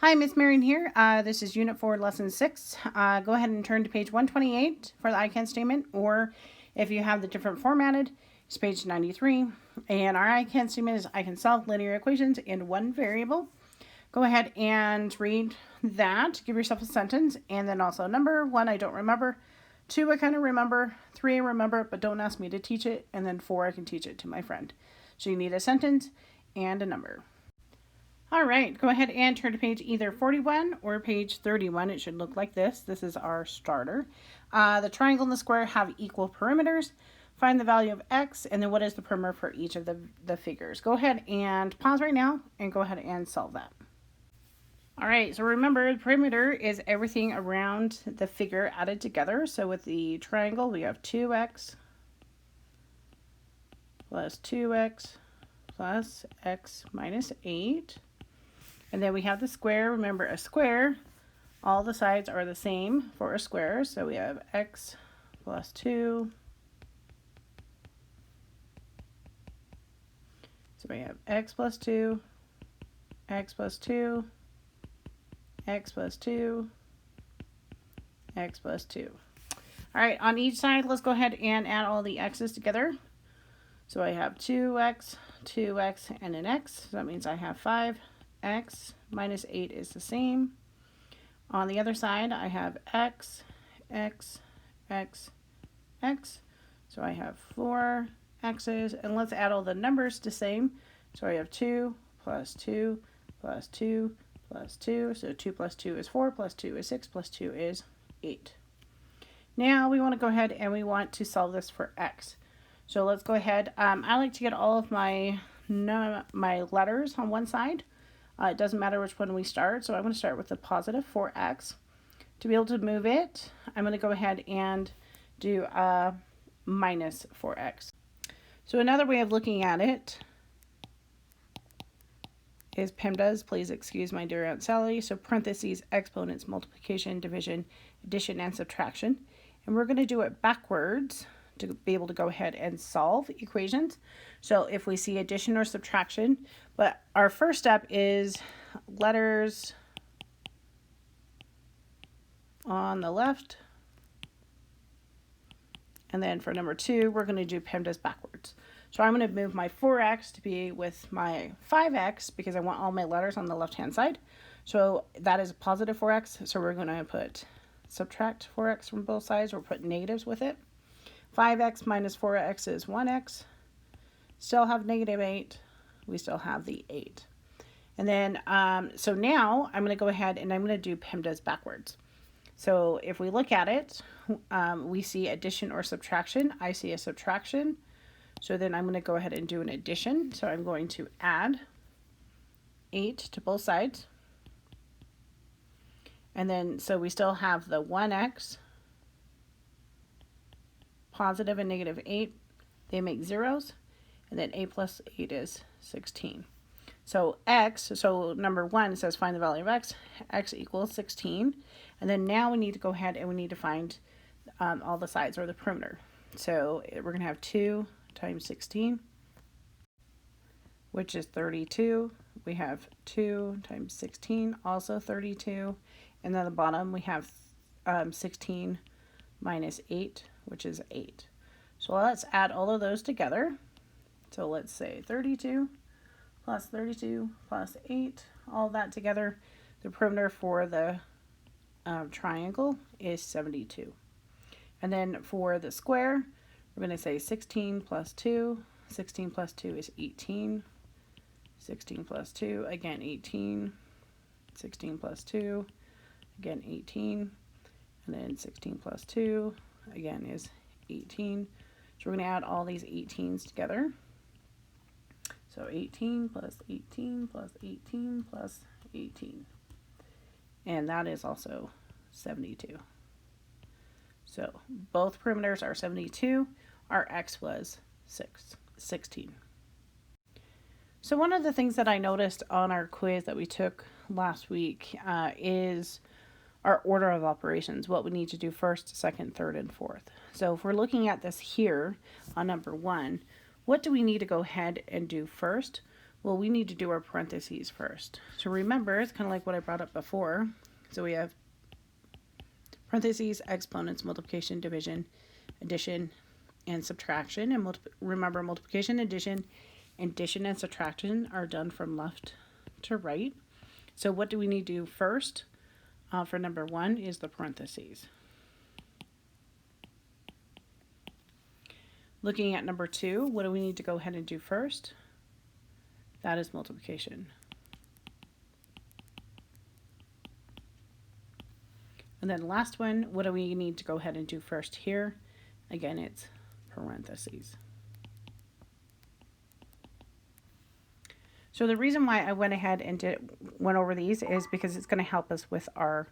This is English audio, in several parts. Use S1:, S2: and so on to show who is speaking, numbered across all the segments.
S1: Hi, Miss Marion here. This is Unit 4, Lesson 6. Go ahead and turn to page 128 for the I can statement, or if you have the different formatted, it's page 93. And our I can statement is I can solve linear equations in one variable. Go ahead and read that. Give yourself a sentence, and then also number 1, I don't remember. 2, I kind of remember. 3, I remember, but don't ask me to teach it. And then 4, I can teach it to my friend. So you need a sentence and a number. All right, go ahead and turn to page either 41 or page 31. It should look like this. This is our starter. The triangle and the square have equal perimeters. Find the value of x, and then what is the perimeter for each of the figures. Go ahead and pause right now and go ahead and solve that. All right, so remember the perimeter is everything around the figure added together. So with the triangle, we have 2x plus 2x plus x minus 8. And then we have the square. Remember, a square, all the sides are the same for a square. So we have x plus 2. So we have x plus 2, x plus 2, x plus 2, x plus 2. All right, on each side, let's go ahead and add all the x's together. So I have 2x, 2x, and an x. So that means I have 5. X minus 8 is the same. On the other side, I have x, x, x, x. So I have 4 x's, and let's add all the numbers the same. So I have 2 plus 2 plus 2 plus 2. So 2 plus 2 is 4, plus 2 is 6, plus 2 is 8. Now we want to go ahead and we want to solve this for x. So let's go ahead. I like to get all of my letters on one side. It doesn't matter which one we start, so I'm going to start with the positive 4x. To be able to move it, I'm going to go ahead and do minus 4x. So another way of looking at it is PEMDAS. Please excuse my dear Aunt Sally. So parentheses, exponents, multiplication, division, addition, and subtraction. And we're going to do it backwards to be able to go ahead and solve equations. So if we see addition or subtraction, but our first step is letters on the left. And then for number 2, we're going to do PEMDAS backwards. So I'm going to move my 4x to be with my 5x because I want all my letters on the left-hand side. So that is a positive 4x. So we're going to put subtract 4x from both sides or put negatives with it. 5x minus 4x is 1x. Still have negative 8. We still have the 8. And then, so now I'm going to go ahead and I'm going to do PEMDAS backwards. So if we look at it, we see addition or subtraction. I see a subtraction. So then I'm going to go ahead and do an addition. So I'm going to add 8 to both sides. And then, so we still have the 1x, positive and negative 8. They make zeros. And then 8 plus 8 is 16. So x, so number 1 says find the value of x. X equals 16. And then now we need to go ahead and we need to find all the sides or the perimeter. So we're going to have 2 times 16, which is 32. We have 2 times 16, also 32. And then the bottom we have 16 minus 8, which is 8. So let's add all of those together. So let's say 32 plus 8, all that together. The perimeter for the triangle is 72. And then for the square, we're going to say 16 plus 2. 16 plus 2 is 18. 16 plus 2, again 18. 16 plus 2, again 18. And then 16 plus 2, again is 18. So we're going to add all these 18s together. So 18 plus 18 plus 18 plus 18. And that is also 72. So both perimeters are 72. Our x was 16. So one of the things that I noticed on our quiz that we took last week is our order of operations, what we need to do first, second, third, and fourth. So if we're looking at this here on number 1, what do we need to go ahead and do first? Well, we need to do our parentheses first. So remember, it's kind of like what I brought up before. So we have parentheses, exponents, multiplication, division, addition, and subtraction. And remember, multiplication, addition, and subtraction are done from left to right. So what do we need to do first? For number 1 is the parentheses. Looking at number 2, what do we need to go ahead and do first? That is multiplication. And then the last one, what do we need to go ahead and do first here? Again, it's parentheses. So the reason why I went ahead and went over these is because it's going to help us with our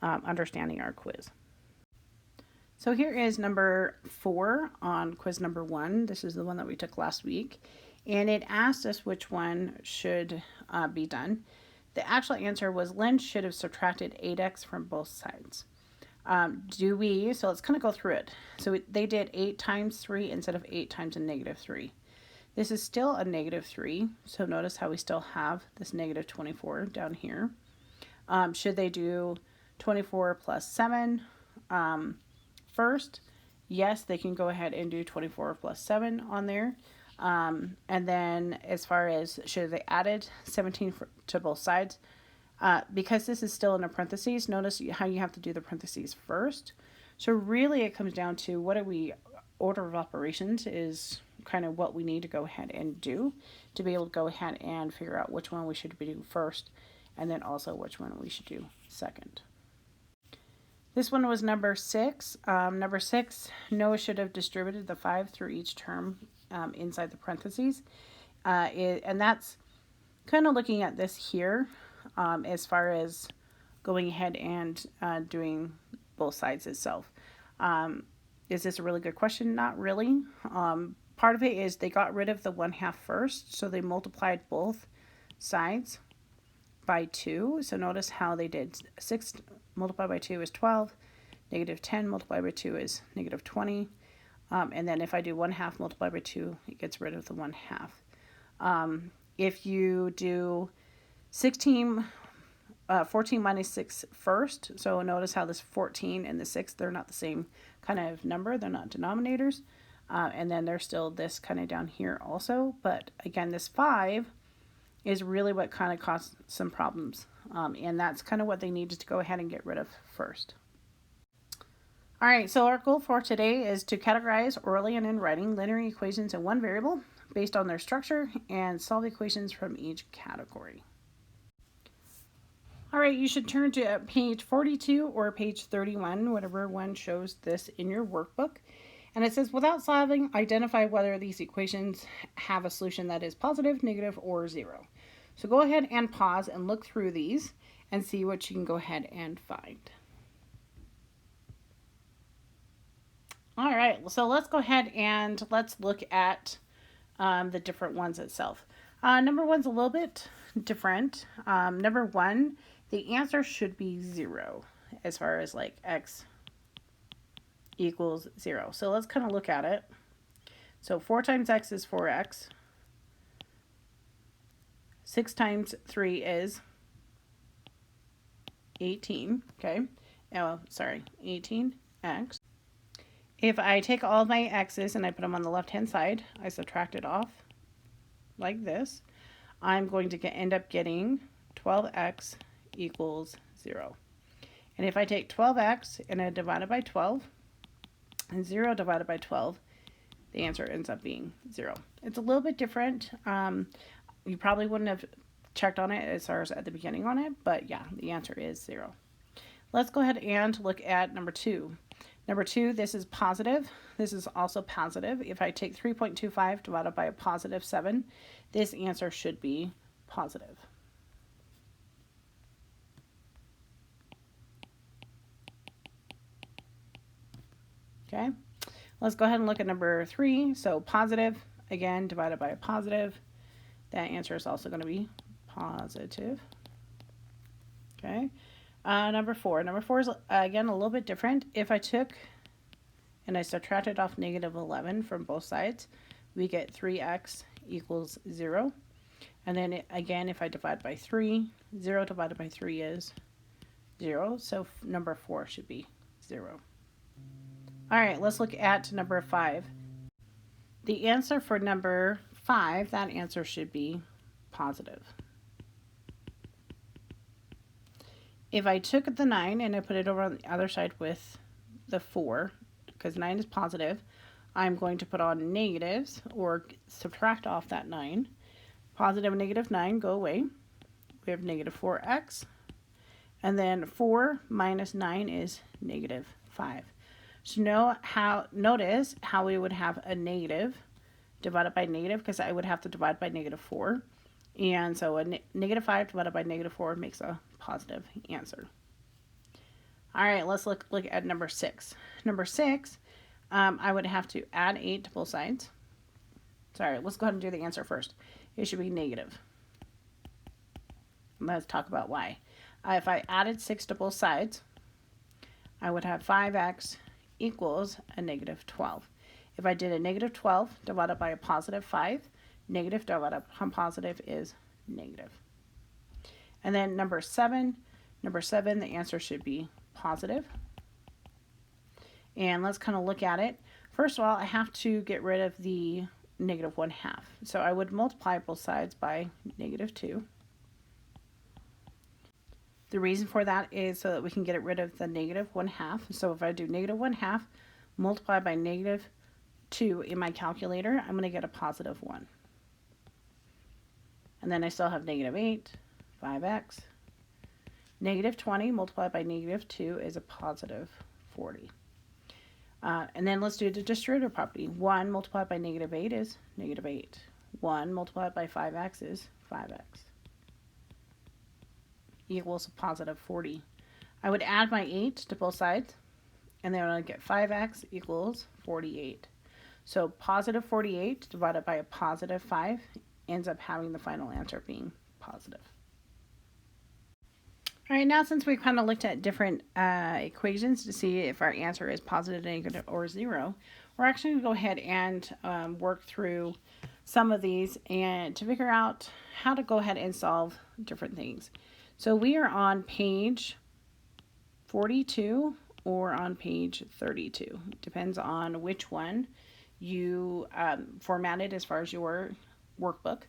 S1: understanding our quiz. So here is number 4 on quiz number 1. This is the one that we took last week. And it asked us which one should be done. The actual answer was Lynn should have subtracted 8x from both sides. So let's kind of go through it. So they did 8 times 3 instead of 8 times a negative 3. This is still a negative 3. So notice how we still have this negative 24 down here. Should they do 24 plus 7 first? Yes, they can go ahead and do 24 plus 7 on there. And then as far as should they added 17 to both sides, because this is still in a parentheses, notice how you have to do the parentheses first. So really it comes down to order of operations is kind of what we need to go ahead and do to be able to go ahead and figure out which one we should do first, and then also which one we should do second. This one was number 6. Number 6, Noah should have distributed the 5 through each term inside the parentheses. And that's kind of looking at this here as far as going ahead and doing both sides itself. Is this a really good question? Not really. Part of it is they got rid of the 1/2 first, so they multiplied both sides by 2. So notice how they did 6 multiplied by 2 is 12, negative 10 multiplied by 2 is negative 20. And then if I do 1/2 multiplied by 2, it gets rid of the 1/2. If you do 14 minus 6 first, so notice how this 14 and the 6, they're not the same kind of number. They're not denominators. And then there's still this kind of down here also. But again, this 5 is really what kind of caused some problems. And that's kind of what they needed to go ahead and get rid of first. All right, so our goal for today is to categorize orally and in writing linear equations in one variable based on their structure and solve equations from each category. All right, you should turn to page 42 or page 31, whatever one shows this in your workbook. And it says, without solving, identify whether these equations have a solution that is positive, negative, or 0. So go ahead and pause and look through these and see what you can go ahead and find. All right, so let's go ahead and let's look at the different ones itself. Number 1's a little bit different. Number 1, the answer should be 0 as far as like x equals 0. So let's kind of look at it. So 4 times x is 4x. 6 times 3 is 18, okay? Oh, sorry, 18x. If I take all of my x's and I put them on the left-hand side, I subtract it off like this, I'm going to end up getting 12x equals 0. And if I take 12x and I divide it by 12, and 0 divided by 12, the answer ends up being 0. It's a little bit different. You probably wouldn't have checked on it as far as at the beginning on it, but yeah, the answer is 0. Let's go ahead and look at number 2. Number 2, this is positive. This is also positive. If I take 3.25 divided by a positive 7, this answer should be positive. Okay, let's go ahead and look at number 3. So positive, again, divided by a positive. That answer is also going to be positive. Okay. Number 4. Number 4 is, again, a little bit different. If I took and I subtracted off negative 11 from both sides, we get 3x equals 0. And then again, if I divide by 3, 0 divided by 3 is 0. So number 4 should be 0. All right, let's look at number 5. The answer for number 5, that answer should be positive. If I took the 9 and I put it over on the other side with the 4, because 9 is positive, I'm going to put on negatives or subtract off that 9. Positive and negative 9 go away. We have negative 4x. And then 4 minus 9 is negative 5. So notice how we would have a negative divided by negative, because I would have to divide by negative 4. And so a negative 5 divided by negative 4 makes a positive answer. All right, let's look at number 6. Number 6, I would have to add 8 to both sides. Sorry, let's go ahead and do the answer first. It should be negative. Let's talk about why. If I added 6 to both sides, I would have 5x equals a negative 12. If I did a negative 12 divided by a positive 5, negative divided by positive is negative. And then number 7, the answer should be positive. And let's kind of look at it. First of all, I have to get rid of the negative 1/2. So I would multiply both sides by negative 2. The reason for that is so that we can get rid of the negative 1/2. So if I do negative 1/2 multiplied by negative 2 in my calculator, I'm going to get a positive 1. And then I still have negative 8, 5x. Negative 20 multiplied by negative 2 is a positive 40. And then let's do the distributive property. 1 multiplied by negative 8 is negative 8. 1 multiplied by 5x is 5x. Equals a positive 40. I would add my 8 to both sides, and then I would get 5x equals 48. So positive 48 divided by a positive 5 ends up having the final answer being positive. All right, now since we've kind of looked at different equations to see if our answer is positive, negative, or 0, we're actually going to go ahead and work through some of these and to figure out how to go ahead and solve different things. So we are on page 42 or on page 32. Depends on which one you formatted as far as your workbook.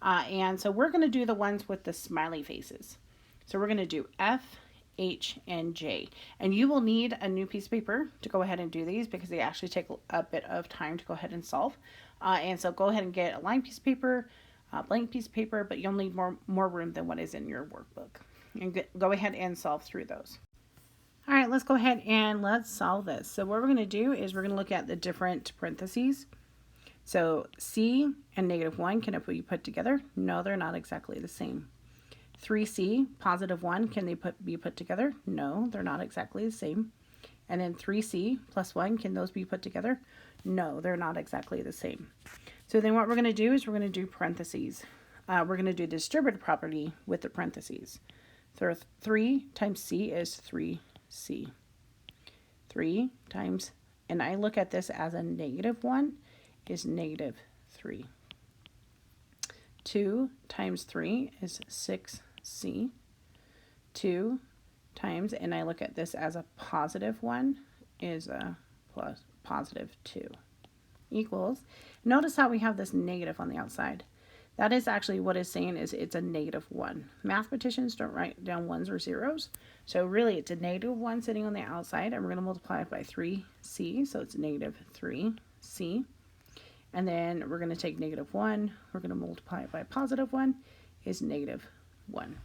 S1: And so we're going to do the ones with the smiley faces. So we're going to do F, H, and J. And you will need a new piece of paper to go ahead and do these because they actually take a bit of time to go ahead and solve. And so go ahead and get a lined piece of paper, a blank piece of paper, but you'll need more room than what is in your workbook. And go ahead and solve through those. All right, let's go ahead and let's solve this. So what we're going to do is we're going to look at the different parentheses. So C and negative 1 can be put together? No, they're not exactly the same. 3C, positive 1, can they be put together? No, they're not exactly the same. And then 3C plus 1, can those be put together? No, they're not exactly the same. So then what we're going to do is we're going to do parentheses. We're going to do the distributive property with the parentheses. So 3 times C is 3C. 3 times, and I look at this as a negative 1, is negative 3. 2 times 3 is 6C. 2 times, and I look at this as a positive 1, is a plus positive 2. Equals, notice how we have this negative on the outside. That is actually what it's saying is it's a negative 1. Mathematicians don't write down 1s or 0s. So really it's a negative 1 sitting on the outside, and we're going to multiply it by 3C. So it's negative 3C. And then we're going to take negative 1. We're going to multiply it by positive 1 is negative 1.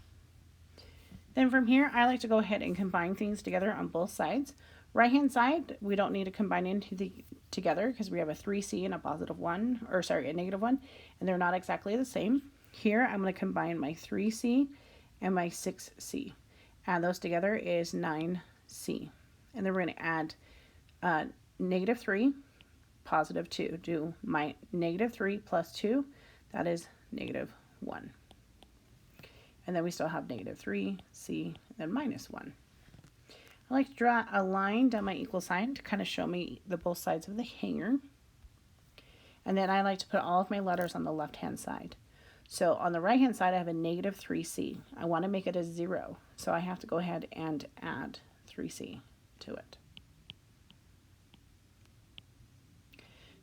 S1: Then from here, I like to go ahead and combine things together on both sides. Right-hand side, we don't need to combine into together because we have a 3C and a positive 1, or sorry, a negative 1, and they're not exactly the same. Here, I'm going to combine my 3C and my 6C. Add those together is 9C. And then we're going to add negative 3, positive 2. Do my negative 3 plus 2, that is negative 1. And then we still have negative 3C, and then minus 1. I like to draw a line down my equal sign to kind of show me the both sides of the hanger. And then I like to put all of my letters on the left-hand side. So on the right hand side, I have a negative 3c. I want to make it a 0, so I have to go ahead and add 3c to it.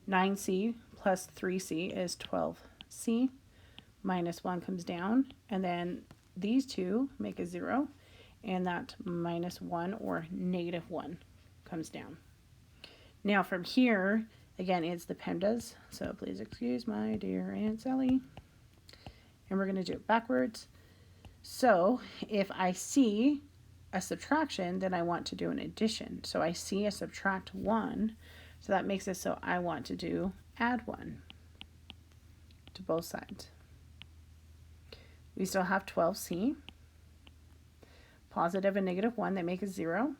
S1: 9c plus 3c is 12c. Minus 1 comes down, and then these two make a 0, and that minus 1 or negative 1 comes down. Now from here, again, it's the PEMDAS, so please excuse my dear Aunt Sally. And we're going to do it backwards. So if I see a subtraction, then I want to do an addition. So I see a subtract 1, so that makes it so I want to do add 1 to both sides. We still have 12c. Positive and negative 1, they make a 0.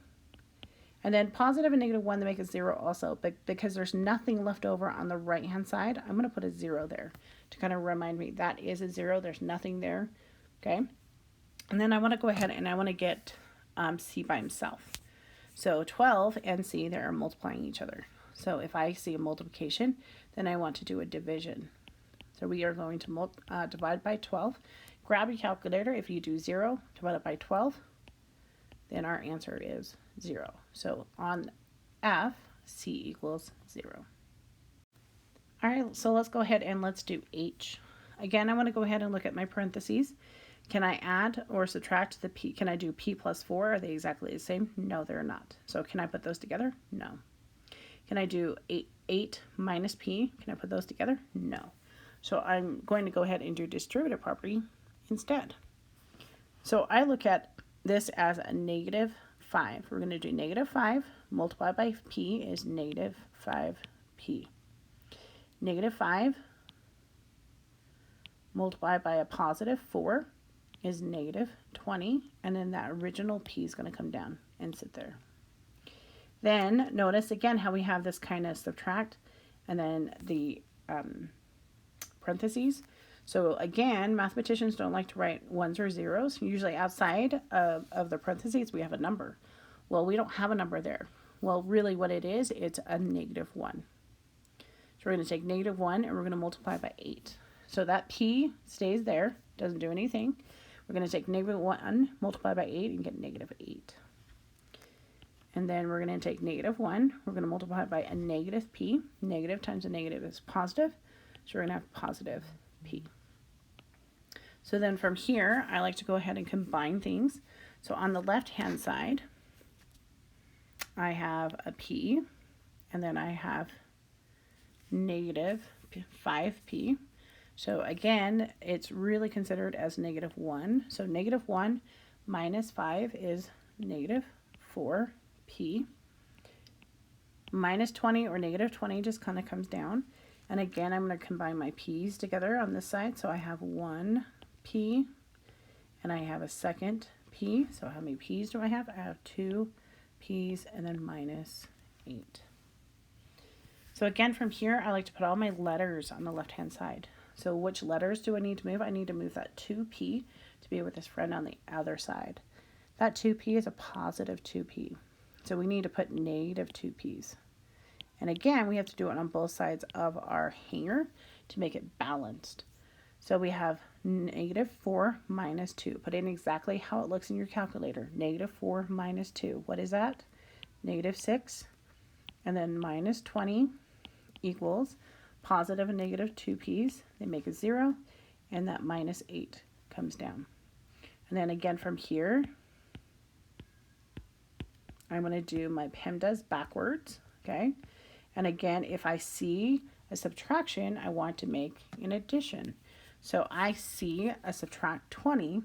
S1: And then positive and negative 1, they make a 0 also. But because there's nothing left over on the right-hand side, I'm going to put a 0 there to kind of remind me that is a 0. There's nothing there. Okay. And then I want to go ahead and I want to get c by himself. So 12 and c, they are multiplying each other. So if I see a multiplication, then I want to do a division. So we are going to divide by 12. Grab your calculator. If you do 0 divided by 12, then our answer is 0. So on F, C equals 0. All right, so let's go ahead and let's do H. Again, I want to go ahead and look at my parentheses. Can I add or subtract the P? Can I do P plus 4? Are they exactly the same? No, they're not. So can I put those together? No. Can I do 8 minus P? Can I put those together? No. So I'm going to go ahead and do distributive property instead. So I look at this as a negative 5. We're going to do negative 5 multiplied by P is negative 5P. Negative 5 multiplied by a positive 4 is negative 20, and then that original P is going to come down and sit there. Then notice again how we have this kind of subtract and then the parentheses. So again, mathematicians don't like to write ones or zeros. Usually outside of the parentheses, we have a number. Well, we don't have a number there. Well, really what it is, it's a negative 1. So we're going to take negative 1 and we're going to multiply by 8. So that P stays there, doesn't do anything. We're going to take negative 1, multiply by 8, and get negative 8. And then we're going to take negative 1. We're going to multiply by a negative P. Negative times a negative is positive. So we're going to have positive P. So then from here, I like to go ahead and combine things. So on the left-hand side, I have a P, and then I have negative 5P. So again, it's really considered as negative 1. So negative 1 minus 5 is negative 4P. Minus 20 or negative 20 just kind of comes down. And again, I'm going to combine my P's together on this side. So I have 1P and I have a second P. So how many P's do I have? I have 2 P's and then minus 8. So again, from here, I like to put all my letters on the left-hand side. So which letters do I need to move? I need to move that 2P to be with this friend on the other side. That 2P is a positive 2P. So we need to put negative 2P's. And again, we have to do it on both sides of our hanger to make it balanced. So we have negative 4 minus 2. Put in exactly how it looks in your calculator. Negative 4 minus 2. What is that? Negative 6. And then minus 20 equals positive and negative 2P's. They make a 0. And that minus 8 comes down. And then again from here, I'm going to do my PEMDAS backwards. Okay. And again, if I see a subtraction, I want to make an addition. So I see a subtract 20,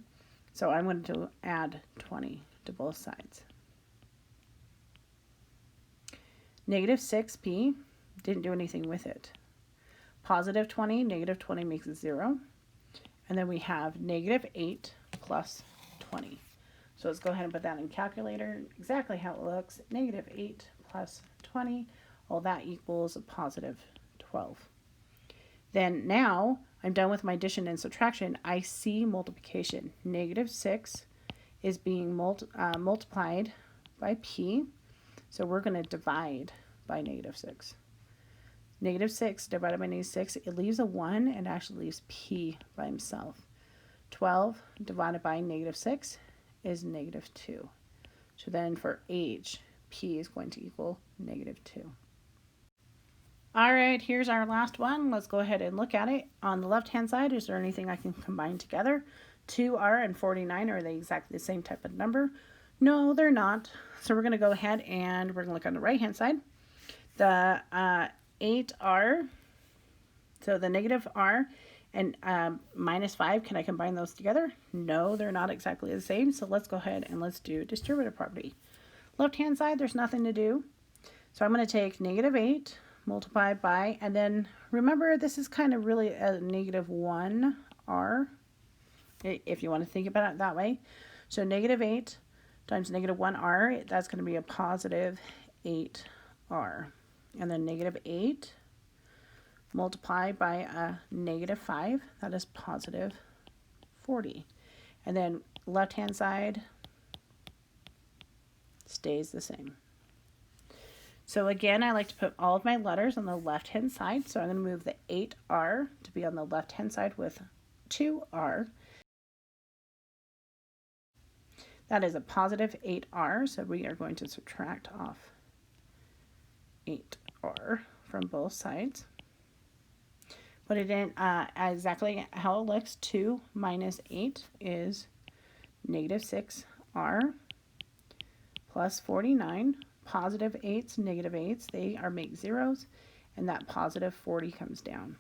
S1: so I'm going to add 20 to both sides. Negative 6P, didn't do anything with it. Positive 20, negative 20 makes a 0. And then we have negative 8 plus 20. So let's go ahead and put that in calculator, exactly how it looks. Negative 8 plus 20. Well, that equals a positive 12. Then now I'm done with my addition and subtraction. I see multiplication. Negative 6 is being multiplied by P. So we're going to divide by negative 6. Negative 6 divided by negative 6, it leaves a 1 and actually leaves p by himself. 12 divided by negative 6 is negative 2. So then for h, p is going to equal negative 2. All right, here's our last one. Let's go ahead and look at it. On the left-hand side, is there anything I can combine together? 2r and 49, are they exactly the same type of number? No, they're not. So we're going to go ahead and we're going to look on the right-hand side. The 8r, so the negative r and minus 5, can I combine those together? No, they're not exactly the same. So let's go ahead and let's do distributive property. Left-hand side, there's nothing to do. So I'm going to take negative 8 multiplied by, and then remember this is kind of really a negative 1r, if you want to think about it that way. So negative 8 times negative 1r, that's going to be a positive 8r. And then negative 8 multiplied by a negative 5, that is positive 40. And then left-hand side stays the same. So again, I like to put all of my letters on the left-hand side. So I'm going to move the 8r to be on the left-hand side with 2r. That is a positive 8r, so we are going to subtract off 8r from both sides. Put it in exactly how it looks. 2 minus 8 is negative 6r plus 49. Positive 8s, negative 8s, they are make zeros, and that positive 40 comes down.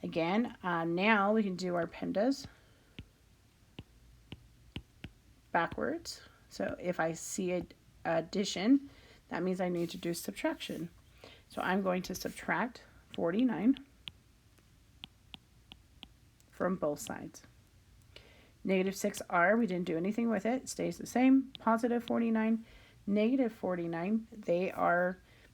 S1: Again, now we can do our pendas backwards. So if I see addition, that means I need to do subtraction. So I'm going to subtract 49 from both sides. Negative 6r, we didn't do anything with it. It stays the same. Positive 49. Negative 49, they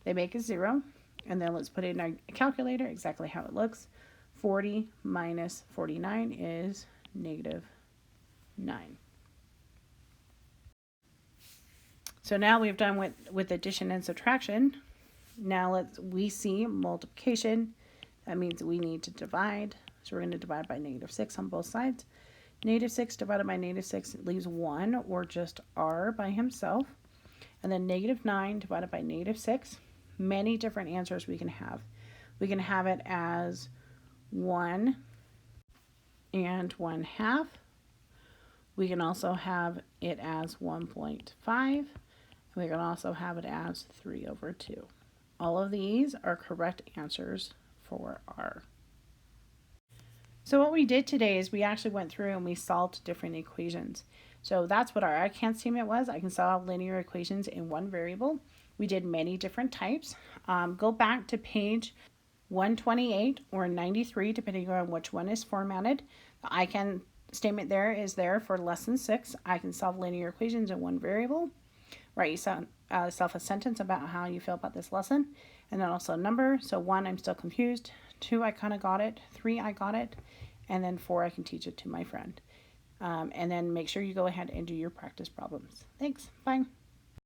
S1: make a 0, and then let's put it in our calculator exactly how it looks. 40 minus 49 is negative 9. So now we've done with addition and subtraction. Now we see multiplication. That means we need to divide. So we're going to divide by negative 6 on both sides. Negative 6 divided by negative 6 leaves 1, or just r by himself. And then negative 9 divided by negative 6. Many different answers we can have. We can have it as 1 and 1/2. We can also have it as 1.5. We can also have it as 3/2. All of these are correct answers for r. So what we did today is we actually went through and we solved different equations. So that's what our I can statement was. I can solve linear equations in one variable. We did many different types. Go back to page 128 or 93, depending on which one is formatted. The I can statement there is there for lesson 6. I can solve linear equations in one variable. Write yourself a sentence about how you feel about this lesson. And then also a number. So 1, I'm still confused. 2, I kind of got it. 3, I got it. And then 4, I can teach it to my friend. And then make sure you go ahead and do your practice problems. Thanks. Bye.